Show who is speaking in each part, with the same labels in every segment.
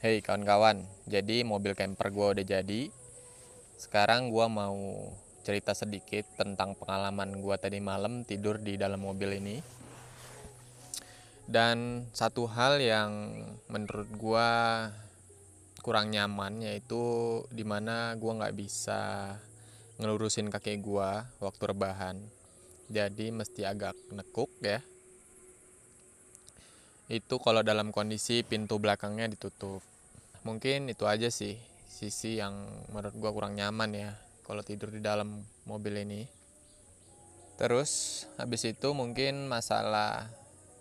Speaker 1: Hey kawan-kawan, jadi mobil camper gue udah jadi. Sekarang gue mau cerita sedikit tentang pengalaman gue tadi malam tidur di dalam mobil ini. Dan satu hal yang menurut gue kurang nyaman, yaitu dimana gue gak bisa ngelurusin kaki gue waktu rebahan. Jadi mesti agak nekuk ya. Itu kalau dalam kondisi pintu belakangnya ditutup. Mungkin itu aja sih sisi yang menurut gua kurang nyaman ya kalau tidur di dalam mobil ini. Terus habis itu mungkin masalah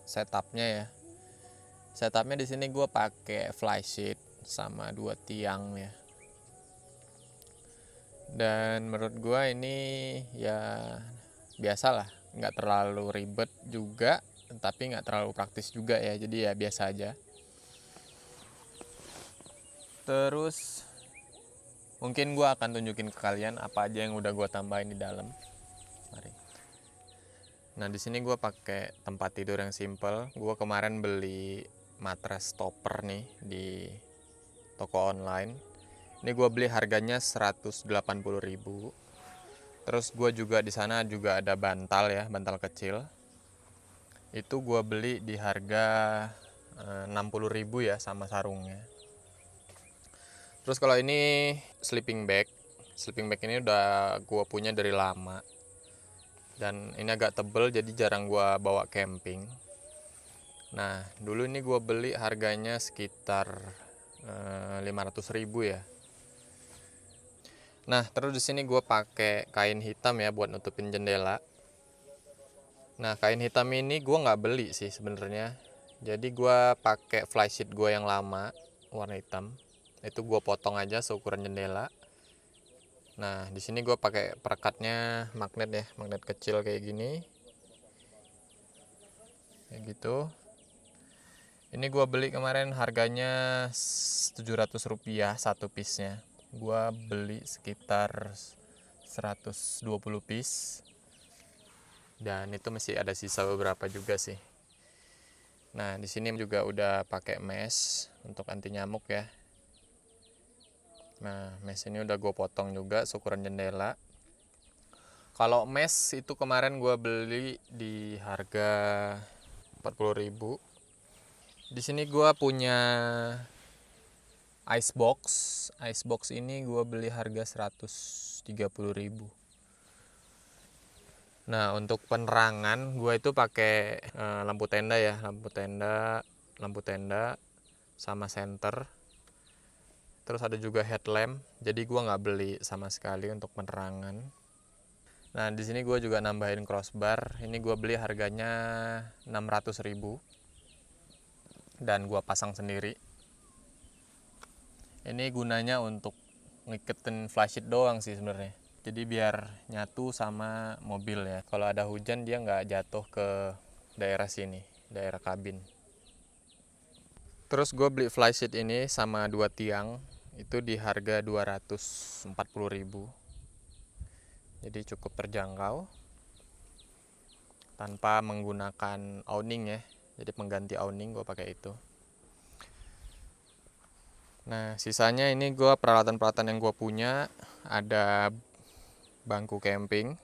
Speaker 1: setupnya ya. Setupnya di sini gua pakai flysheet sama 2 tiang ya. Dan menurut gua ini ya biasalah, nggak terlalu ribet juga, tapi nggak terlalu praktis juga ya. Jadi ya biasa aja. Terus mungkin gue akan tunjukin ke kalian apa aja yang udah gue tambahin di dalam. Mari. Nah di sini gue pakai tempat tidur yang simple. Gue kemarin beli matras topper nih di toko online. Ini gue beli harganya 180.000. Terus gue juga di sana juga ada bantal ya, bantal kecil. Itu gue beli di harga 60.000 ya sama sarungnya. Terus kalau ini sleeping bag ini udah gue punya dari lama. Dan ini agak tebel jadi jarang gue bawa camping. Nah dulu ini gue beli harganya sekitar 500.000 ya. Nah terus di sini gue pakai kain hitam ya buat nutupin jendela. Nah kain hitam ini gue nggak beli sih sebenarnya. Jadi gue pakai flysheet gue yang lama warna hitam. Itu gue potong aja seukuran jendela. Nah di sini gue pakai perekatnya magnet ya, magnet kecil kayak gini, kayak gitu. Ini gue beli kemarin harganya 700 rupiah satu piece-nya. Gue beli sekitar 120 piece. Dan itu masih ada sisa beberapa juga sih. Nah di sini juga udah pakai mesh untuk anti nyamuk ya. Nah mesh ini udah gue potong juga seukuran jendela. Kalau mesh itu kemarin gue beli di harga 40.000. Di sini gue punya icebox. Icebox ini gue beli harga 130.000. Nah untuk penerangan gue itu pakai lampu tenda ya, lampu tenda sama senter. Terus ada juga headlamp. Jadi gue nggak beli sama sekali untuk penerangan. Nah di sini gue juga nambahin crossbar. Ini gue beli harganya 600.000 dan gue pasang sendiri. Ini gunanya untuk ngiketin flysheet doang sih sebenarnya. Jadi biar nyatu sama mobil ya. Kalau ada hujan dia nggak jatuh ke daerah sini, daerah kabin. Terus gue beli flysheet ini sama 2 tiang. Itu di harga 240.000. Jadi cukup terjangkau tanpa menggunakan awning ya. Jadi pengganti awning gue pakai itu. Nah sisanya ini gue peralatan-peralatan yang gue punya. Ada bangku camping,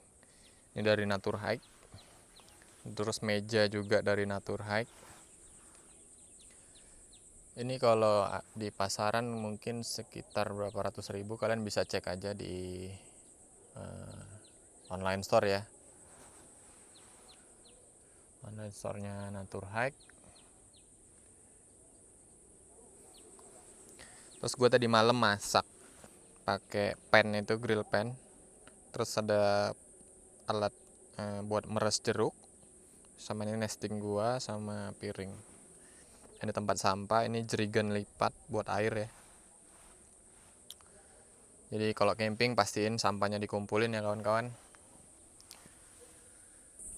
Speaker 1: ini dari Natur Hike. Terus meja juga dari Natur Hike. Ini kalau di pasaran mungkin sekitar berapa ratus ribu. Kalian bisa cek aja di online store ya. Online store-nya Natur Hike. Terus gue tadi malam masak pakai pan, itu grill pan. Terus ada alat buat meres jeruk. Sama ini nesting gua sama piring. Ini tempat sampah, ini jerigen lipat buat air ya. Jadi kalau camping pastiin sampahnya dikumpulin ya kawan-kawan.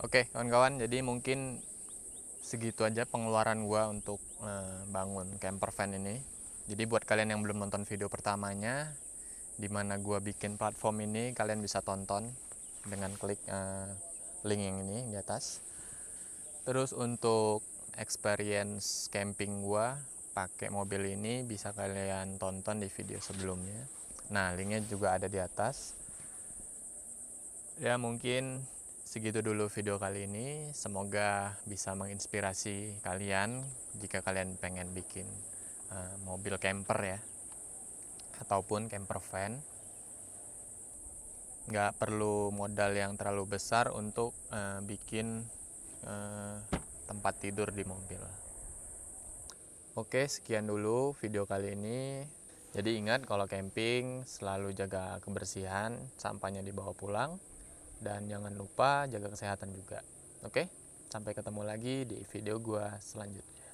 Speaker 1: Oke kawan-kawan, jadi mungkin segitu aja pengeluaran gua untuk bangun camper van ini. Jadi buat kalian yang belum nonton video pertamanya, dimana gua bikin platform ini, kalian bisa tonton dengan klik link yang ini di atas. Terus untuk experience camping gua pakai mobil ini bisa kalian tonton di video sebelumnya. Nah, linknya juga ada di atas. Ya, mungkin segitu dulu video kali ini. Semoga bisa menginspirasi kalian jika kalian pengen bikin mobil camper ya, ataupun camper van. Nggak perlu modal yang terlalu besar untuk bikin tempat tidur di mobil. Oke, sekian dulu video kali ini. Jadi ingat, kalau camping selalu jaga kebersihan, sampahnya dibawa pulang, dan jangan lupa jaga kesehatan juga. Oke, sampai ketemu lagi di video gua selanjutnya.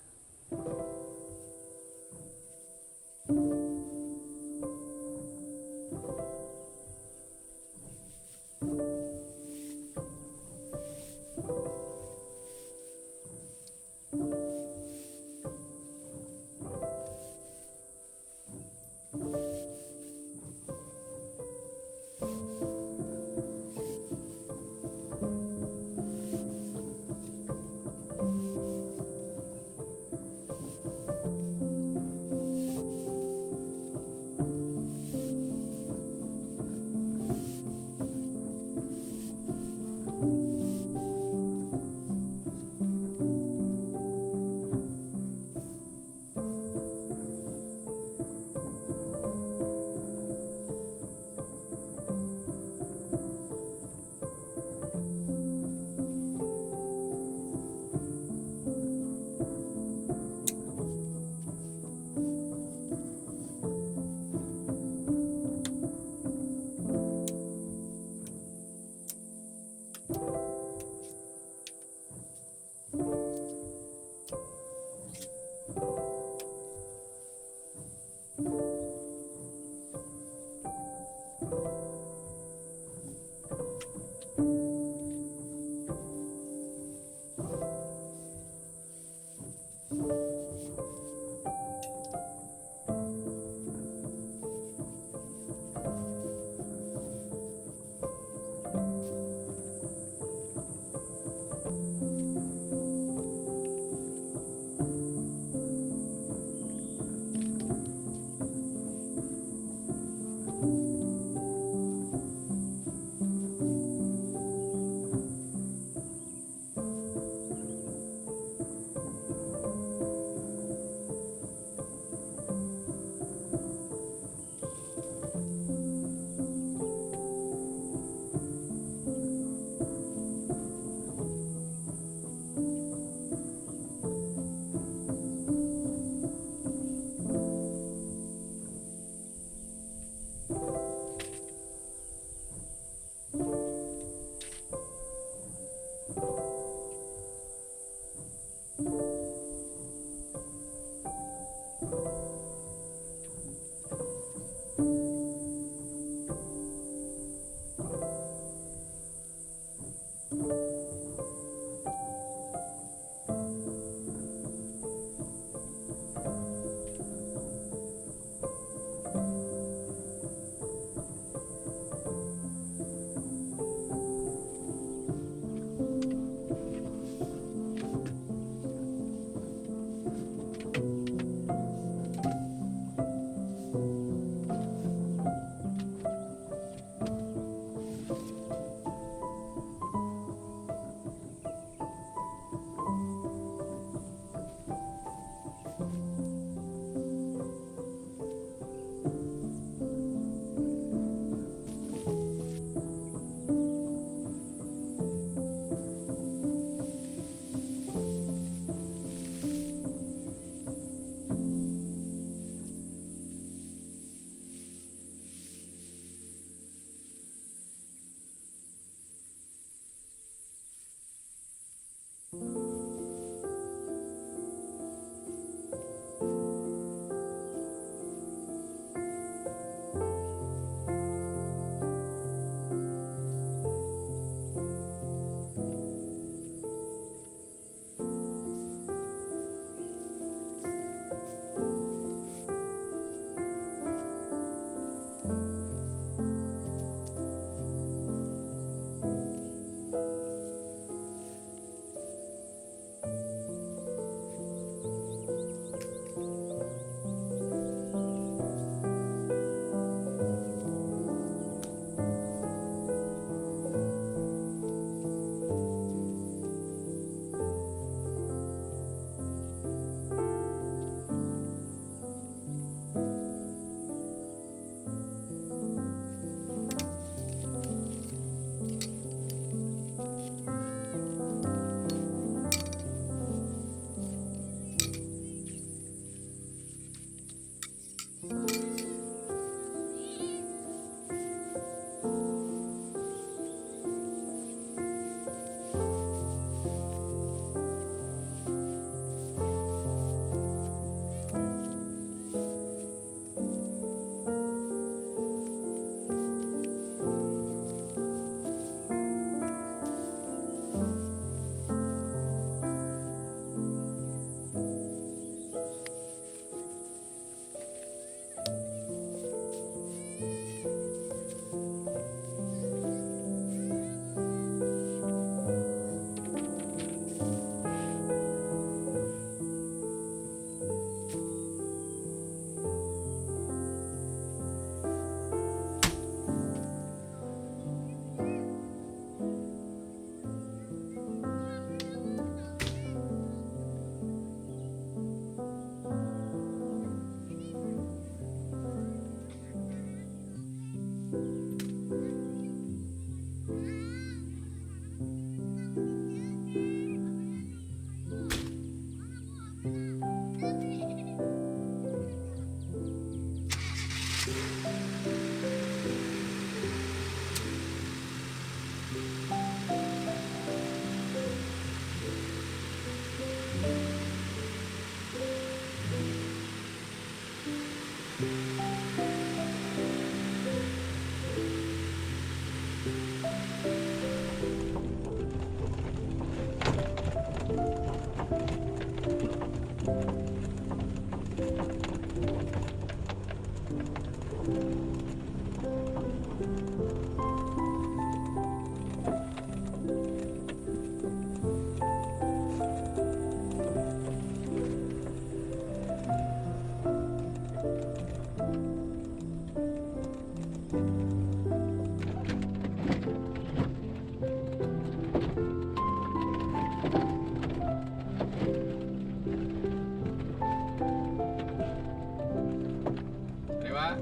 Speaker 1: Terima.